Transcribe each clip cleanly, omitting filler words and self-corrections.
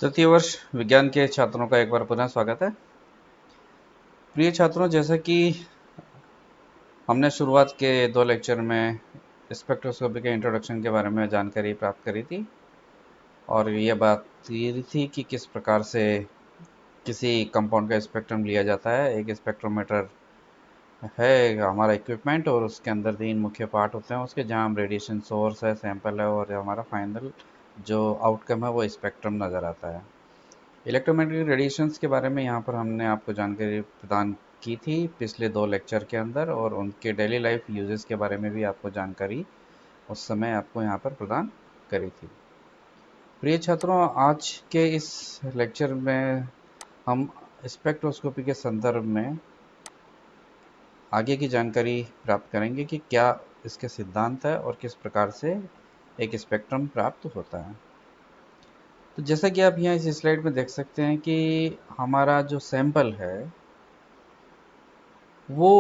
तृतीय वर्ष विज्ञान के छात्रों का एक बार पुनः स्वागत है। प्रिय छात्रों, जैसा कि हमने शुरुआत के 2 लेक्चर में स्पेक्ट्रोस्कोपी के इंट्रोडक्शन के बारे में जानकारी प्राप्त करी थी और ये बात ये थी कि किस प्रकार से किसी कंपाउंड का स्पेक्ट्रम लिया जाता है। एक स्पेक्ट्रोमीटर है हमारा इक्विपमेंट और उसके अंदर 3 मुख्य पार्ट होते हैं उसके, जहाँ हम रेडिएशन सोर्स है, सैंपल है और हमारा फाइनल जो आउटकम है वो स्पेक्ट्रम नज़र आता है। इलेक्ट्रोमैग्नेटिक रेडिएशंस के बारे में यहाँ पर हमने आपको जानकारी प्रदान की थी पिछले 2 लेक्चर के अंदर, और उनके डेली लाइफ यूजेस के बारे में भी आपको जानकारी उस समय आपको यहाँ पर प्रदान करी थी। प्रिय छात्रों, आज के इस लेक्चर में हम स्पेक्ट्रोस्कोपी के संदर्भ में आगे की जानकारी प्राप्त करेंगे कि क्या इसके सिद्धांत है और किस प्रकार से एक स्पेक्ट्रम प्राप्त होता है। तो जैसा कि आप यहाँ इस स्लाइड में देख सकते हैं कि हमारा जो सैंपल है वो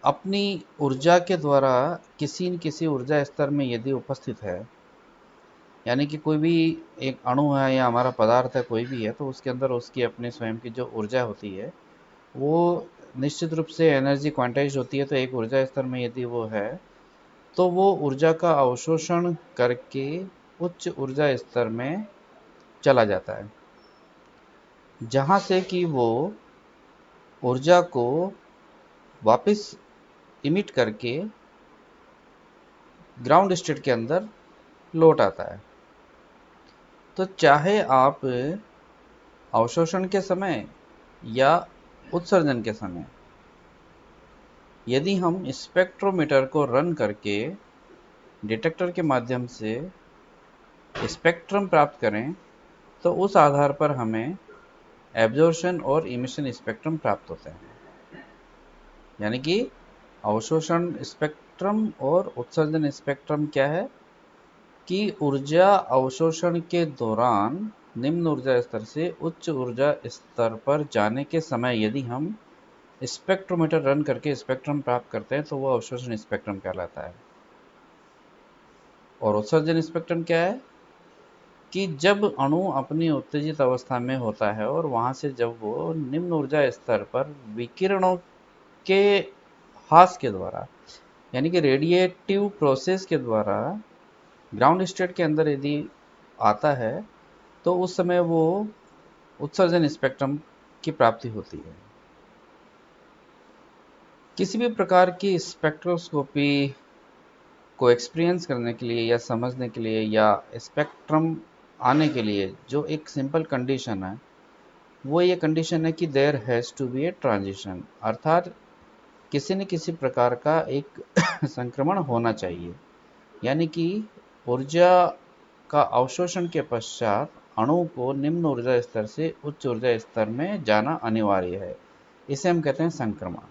अपनी ऊर्जा के द्वारा किसी न किसी ऊर्जा स्तर में यदि उपस्थित है, यानी कि कोई भी एक अणु है या हमारा पदार्थ है कोई भी है, तो उसके अंदर उसकी अपने स्वयं की जो ऊर्जा होती है वो निश्चित रूप से एनर्जी क्वांटाइज होती है। तो एक ऊर्जा स्तर में यदि वो है तो वो ऊर्जा का अवशोषण करके उच्च ऊर्जा स्तर में चला जाता है, जहाँ से कि वो ऊर्जा को वापस इमिट करके ग्राउंड स्टेट के अंदर लौट आता है। तो चाहे आप अवशोषण के समय या उत्सर्जन के समय यदि हम स्पेक्ट्रोमीटर को रन करके डिटेक्टर के माध्यम से स्पेक्ट्रम प्राप्त करें तो उस आधार पर हमें एब्जॉर्प्शन और इमिशन स्पेक्ट्रम प्राप्त होते हैं। यानी कि अवशोषण स्पेक्ट्रम और उत्सर्जन स्पेक्ट्रम क्या है कि ऊर्जा अवशोषण के दौरान निम्न ऊर्जा स्तर से उच्च ऊर्जा स्तर पर जाने के समय यदि हम स्पेक्ट्रोमीटर रन करके स्पेक्ट्रम प्राप्त करते हैं तो वो अवशोषण स्पेक्ट्रम कहलाता है। और उत्सर्जन स्पेक्ट्रम क्या है कि जब अणु अपनी उत्तेजित अवस्था में होता है और वहां से जब वो निम्न ऊर्जा स्तर पर विकिरणों के ह्रास के द्वारा, यानी कि रेडिएटिव प्रोसेस के द्वारा ग्राउंड स्टेट के अंदर यदि आता है तो उस समय वो उत्सर्जन स्पेक्ट्रम की प्राप्ति होती है। किसी भी प्रकार की स्पेक्ट्रोस्कोपी को एक्सपीरियंस करने के लिए या समझने के लिए या स्पेक्ट्रम आने के लिए जो एक सिंपल कंडीशन है वो ये कंडीशन है कि there has to be a transition, अर्थात किसी न किसी प्रकार का एक संक्रमण होना चाहिए। यानी कि ऊर्जा का अवशोषण के पश्चात अणु को निम्न ऊर्जा स्तर से उच्च ऊर्जा स्तर में जाना अनिवार्य है। इसे हम कहते हैं संक्रमण।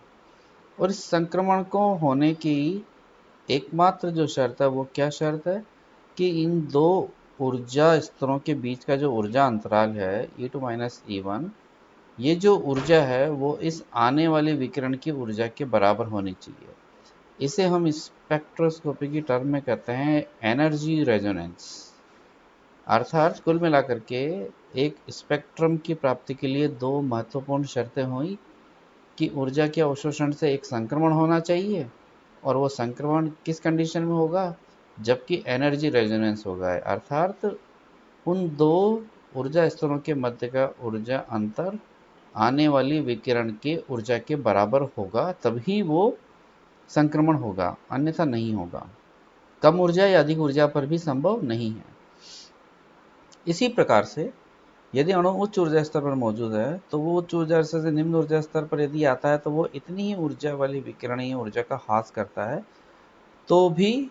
और इस संक्रमण को होने की एकमात्र जो शर्त है वो क्या शर्त है कि इन दो ऊर्जा स्तरों के बीच का जो ऊर्जा अंतराल है E2 माइनस E1, ये जो ऊर्जा है वो इस आने वाले विकिरण की ऊर्जा के बराबर होनी चाहिए। इसे हम स्पेक्ट्रोस्कोपी की टर्म में कहते हैं एनर्जी रेजोनेंस। अर्थात कुल मिलाकर के एक स्पेक्ट्रम की प्राप्ति के लिए 2 महत्वपूर्ण शर्तें हुई कि ऊर्जा के अवशोषण से एक संक्रमण होना चाहिए, और वो संक्रमण किस कंडीशन में होगा, जबकि एनर्जी रेजोनेंस होगा, अर्थात उन 2 ऊर्जा स्तरों के मध्य का ऊर्जा अंतर आने वाली विकिरण के ऊर्जा के बराबर होगा, तभी वो संक्रमण होगा, अन्यथा नहीं होगा। कम ऊर्जा या अधिक ऊर्जा पर भी संभव नहीं है। इसी प्रकार से यदि अणु उच्च ऊर्जा स्तर पर मौजूद है तो वो उच्च ऊर्जा स्तर से निम्न ऊर्जा स्तर पर यदि आता है तो वो इतनी ही ऊर्जा वाली विकिरणीय ऊर्जा का ह्रास करता है तो भी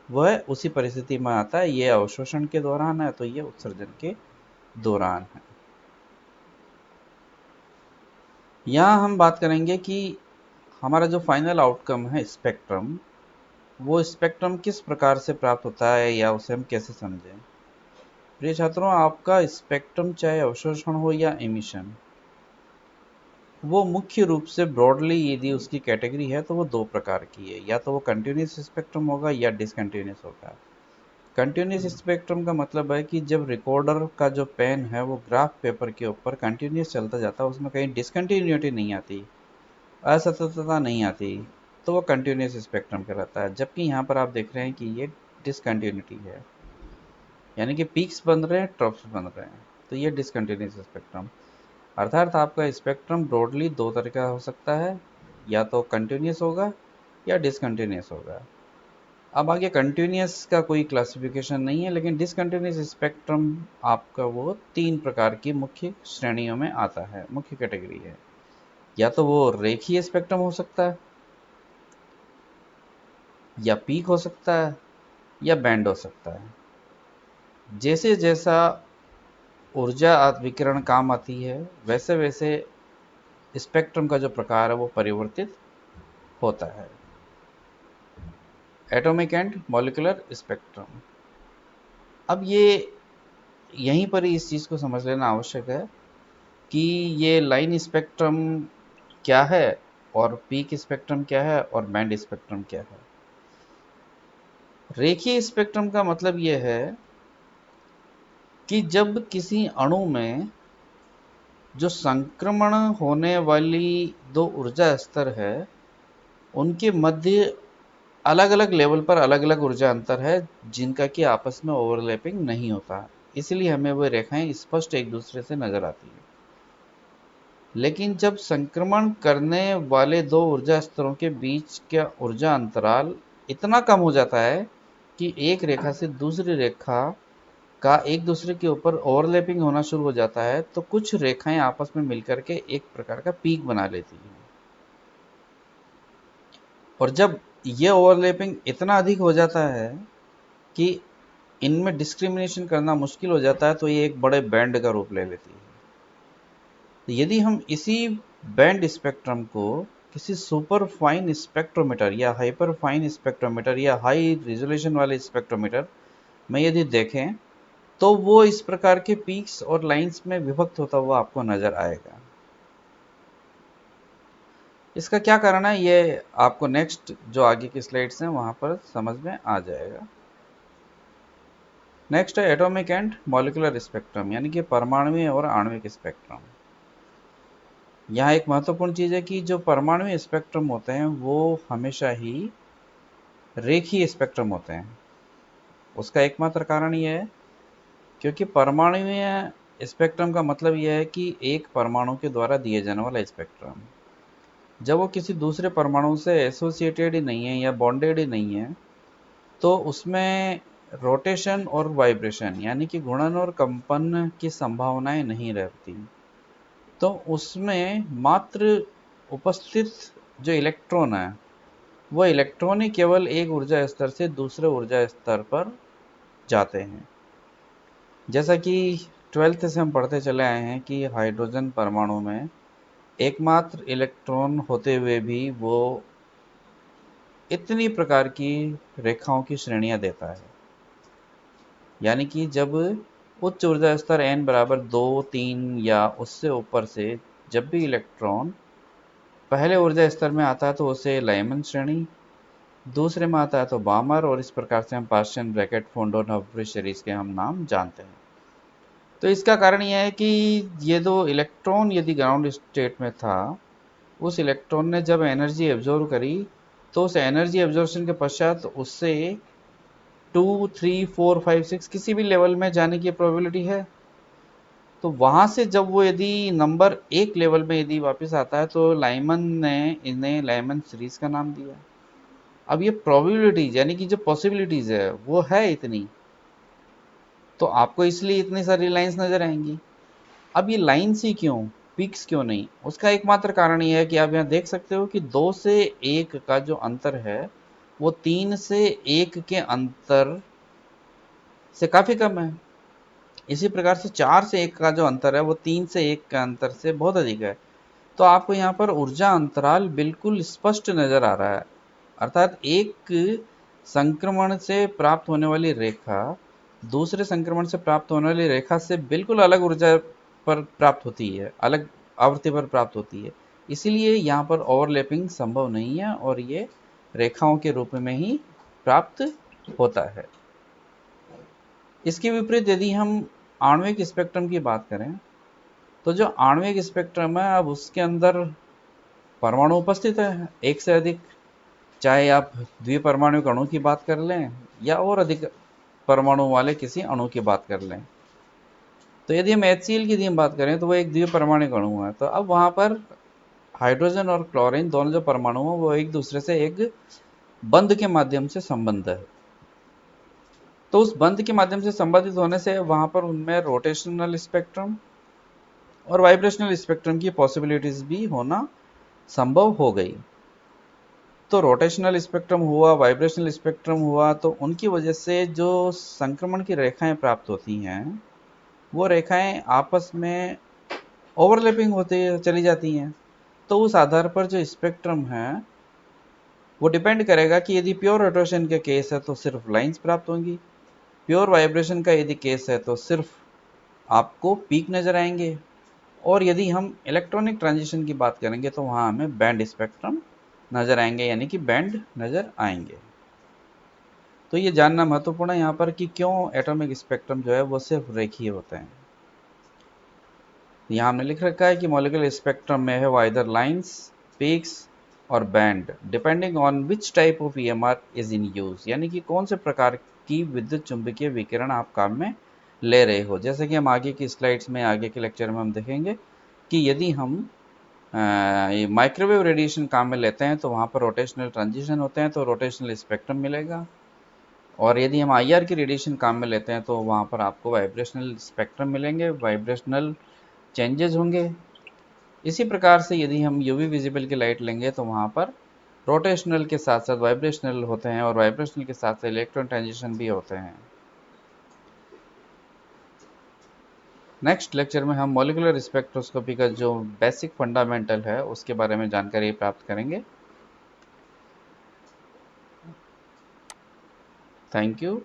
वह उसी परिस्थिति में आता है। ये अवशोषण के दौरान है तो ये उत्सर्जन के दौरान है। यहाँ हम बात करेंगे कि हमारा जो फाइनल आउटकम है स्पेक्ट्रम, वो स्पेक्ट्रम किस प्रकार से प्राप्त होता है या उसे हम कैसे समझें। प्रिय छात्रों, आपका स्पेक्ट्रम चाहे अवशोषण हो या एमिशन, वो मुख्य रूप से ब्रॉडली यदि उसकी कैटेगरी है तो वो 2 प्रकार की है, या तो वो कंटिन्यूस स्पेक्ट्रम होगा या डिसकंटिन्यूस होगा। कंटिन्यूस स्पेक्ट्रम का मतलब है कि जब रिकॉर्डर का जो पेन है वो ग्राफ पेपर के ऊपर कंटिन्यूस चलता जाता है, उसमें कहीं डिसकंटिन्यूटी नहीं आती, असततता नहीं आती, तो वो कंटिन्यूस स्पेक्ट्रम कहलाता है। जबकि यहाँ पर आप देख रहे हैं कि ये डिसकंटिन्यूटी है, यानी कि पीक्स बन रहे हैं, ट्रफ्स बन रहे हैं, तो ये डिसकंटिन्यूस स्पेक्ट्रम। अर्थात आपका स्पेक्ट्रम ब्रॉडली दो तरह का हो सकता है, या तो कंटिन्यूस होगा या डिसकंटिन्यूस होगा। अब आगे कंटिन्यूस का कोई क्लासिफिकेशन नहीं है, लेकिन डिसकंटिन्यूस स्पेक्ट्रम आपका वो तीन प्रकार की मुख्य श्रेणियों में आता है, मुख्य कैटेगरी है। या तो वो रेखीय स्पेक्ट्रम हो सकता है, या पीक हो सकता है, या बैंड हो सकता है। जैसे जैसा ऊर्जा विकिरण काम आती है, वैसे वैसे स्पेक्ट्रम का जो प्रकार है वो परिवर्तित होता है। Atomic and molecular spectrum. अब ये यहीं पर ही इस चीज़ को समझ लेना आवश्यक है कि ये लाइन स्पेक्ट्रम क्या है, और पीक स्पेक्ट्रम क्या है, और बैंड स्पेक्ट्रम क्या है। रेखीय स्पेक्ट्रम का मतलब ये है कि जब किसी अणु में जो संक्रमण होने वाली दो ऊर्जा स्तर है, उनके मध्य अलग अलग लेवल पर अलग अलग ऊर्जा अंतर है, जिनका कि आपस में ओवरलैपिंग नहीं होता, इसलिए हमें वो रेखाएं स्पष्ट एक दूसरे से नजर आती है। लेकिन जब संक्रमण करने वाले दो ऊर्जा स्तरों के बीच का ऊर्जा अंतराल इतना कम हो जाता है कि एक रेखा से दूसरी रेखा का एक दूसरे के ऊपर ओवरलैपिंग होना शुरू हो जाता है, तो कुछ रेखाएं आपस में मिलकर के एक प्रकार का पीक बना लेती हैं। और जब ये ओवरलैपिंग इतना अधिक हो जाता है कि इनमें डिस्क्रिमिनेशन करना मुश्किल हो जाता है, तो ये एक बड़े बैंड का रूप ले लेती है। तो यदि हम इसी बैंड स्पेक्ट्रम को किसी सुपर फाइन स्पेक्ट्रोमीटर या हाइपर फाइन स्पेक्ट्रोमीटर या हाई रिजोल्यूशन वाले स्पेक्ट्रोमीटर में यदि देखें, तो वो इस प्रकार के पीक्स और लाइंस में विभक्त होता हुआ आपको नजर आएगा। इसका क्या कारण है, ये आपको नेक्स्ट जो आगे की स्लाइड्स हैं वहां पर समझ में आ जाएगा। नेक्स्ट है एटॉमिक एंड मॉलिक्यूलर स्पेक्ट्रम, यानी कि परमाणुवीय और आणविक स्पेक्ट्रम। यहाँ एक महत्वपूर्ण चीज है कि जो परमाणुवीय स्पेक्ट्रम होते हैं वो हमेशा ही रेखीय स्पेक्ट्रम होते हैं। उसका एकमात्र कारण यह है क्योंकि परमाणुवीय स्पेक्ट्रम का मतलब यह है कि एक परमाणु के द्वारा दिए जाने वाला स्पेक्ट्रम, जब वो किसी दूसरे परमाणु से एसोसिएटेड ही नहीं है या बॉन्डेड ही नहीं है, तो उसमें रोटेशन और वाइब्रेशन यानी कि घूर्णन और कंपन की संभावनाएं नहीं रहती। तो उसमें मात्र उपस्थित जो इलेक्ट्रॉन है, वो इलेक्ट्रॉन ही केवल एक ऊर्जा स्तर से दूसरे ऊर्जा स्तर पर जाते हैं। जैसा कि 12th से हम पढ़ते चले आए हैं कि हाइड्रोजन परमाणु में एकमात्र इलेक्ट्रॉन होते हुए भी वो इतनी प्रकार की रेखाओं की श्रेणियां देता है। यानी कि जब उच्च ऊर्जा स्तर n बराबर 2, 3 या उससे ऊपर से जब भी इलेक्ट्रॉन पहले ऊर्जा स्तर में आता है तो उसे लाइमन श्रेणी, दूसरे में आता है तो बामर, और इस प्रकार से हम पार्शियन ब्रैकेट फोंडोन हफरी सीरीज के हम नाम जानते हैं। तो इसका कारण यह है कि ये दो इलेक्ट्रॉन यदि ग्राउंड स्टेट में था, उस इलेक्ट्रॉन ने जब एनर्जी एब्जॉर्व करी, तो उस एनर्जी एब्जॉर्प्शन के पश्चात उससे 2, 3, 4, 5, 6 किसी भी लेवल में जाने की प्रोबेबिलिटी है। तो वहां से जब वो यदि नंबर एक लेवल में यदि वापस आता है, तो लाइमन ने इन्हें लाइमन सीरीज का नाम दिया। अब ये प्रोबेबिलिटीज यानी कि जो पॉसिबिलिटीज है वो है इतनी, तो आपको इसलिए इतनी सारी लाइंस नजर आएंगी। अब ये लाइंस ही क्यों, पिक्स क्यों नहीं, उसका एकमात्र कारण ये है कि आप यहाँ देख सकते हो कि 2 से 1 का जो अंतर है वो 3 से 1 के अंतर से काफी कम है। इसी प्रकार से 4 से 1 का जो अंतर है वो 3 से 1 के अंतर से बहुत अधिक है। तो आपको यहाँ पर ऊर्जा अंतराल बिल्कुल स्पष्ट नजर आ रहा है। अर्थात एक संक्रमण से प्राप्त होने वाली रेखा दूसरे संक्रमण से प्राप्त होने वाली रेखा से बिल्कुल अलग ऊर्जा पर प्राप्त होती है, अलग आवृत्ति पर प्राप्त होती है। इसीलिए यहाँ पर ओवरलैपिंग संभव नहीं है और ये रेखाओं के रूप में ही प्राप्त होता है। इसके विपरीत यदि हम आणविक स्पेक्ट्रम की बात करें, तो जो आणविक स्पेक्ट्रम है, अब उसके अंदर परमाणु उपस्थित है एक से अधिक, चाहे आप द्विपरमाणुक अणु की बात कर लें या और अधिक परमाणु वाले किसी अणु की बात कर लें। तो यदि हम HCl की बात करें तो वो एक द्विपरमाणुक अणु है। तो अब वहां पर हाइड्रोजन और क्लोरीन दोनों जो परमाणु हैं वो एक दूसरे से एक बंध के माध्यम से संबंध है। तो उस बंध के माध्यम से संबंधित होने से वहां पर उनमें रोटेशनल स्पेक्ट्रम और वाइब्रेशनल स्पेक्ट्रम की पॉसिबिलिटीज भी होना संभव हो गई। तो रोटेशनल स्पेक्ट्रम हुआ, वाइब्रेशनल स्पेक्ट्रम हुआ, तो उनकी वजह से जो संक्रमण की रेखाएं प्राप्त होती हैं वो रेखाएं आपस में ओवरलैपिंग होती चली जाती हैं। तो उस आधार पर जो स्पेक्ट्रम है वो डिपेंड करेगा कि यदि प्योर रोटेशन के केस है तो सिर्फ लाइंस प्राप्त होंगी, प्योर वाइब्रेशन का यदि केस है तो सिर्फ आपको पीक नजर आएंगे, और यदि हम इलेक्ट्रॉनिक ट्रांजिशन की बात करेंगे तो वहां हमें बैंड स्पेक्ट्रम नजर आएंगे, यानी कि बैंड नजर आएंगे। तो ये जानना महत्वपूर्ण है यहाँ पर कि क्यों एटॉमिक स्पेक्ट्रम जो है वो सिर्फ रेखीय होते हैं। यहाँ हमने लिख रखा है कि मॉलिक्यूलर स्पेक्ट्रम में है आइदर लाइंस, पीक्स और band depending on which type of EMR is in use, यानी कि कौन से प्रकार की विद्युत चुंबकीय विकिरण आप काम में ले रहे हो। जैसे कि हम आगे की स्लाइड्स में, आगे के लेक्चर में हम देखेंगे कि यदि हम माइक्रोवेव रेडिएशन काम में लेते हैं तो वहाँ पर रोटेशनल ट्रांजिशन होते हैं तो रोटेशनल स्पेक्ट्रम मिलेगा, और यदि हम IR की रेडिएशन काम में लेते हैं तो वहाँ पर आपको वाइब्रेशनल स्पेक्ट्रम मिलेंगे, वाइब्रेशनल चेंजेस होंगे। इसी प्रकार से यदि हम UV विजिबल की लाइट लेंगे तो वहाँ पर रोटेशनल के साथ साथ वाइब्रेशनल होते हैं, और वाइब्रेशनल के साथ साथ इलेक्ट्रॉन ट्रांजिशन भी होते हैं। नेक्स्ट लेक्चर में हम मॉलिक्यूलर स्पेक्ट्रोस्कोपी का जो बेसिक फंडामेंटल है उसके बारे में जानकारी प्राप्त करेंगे। Thank you.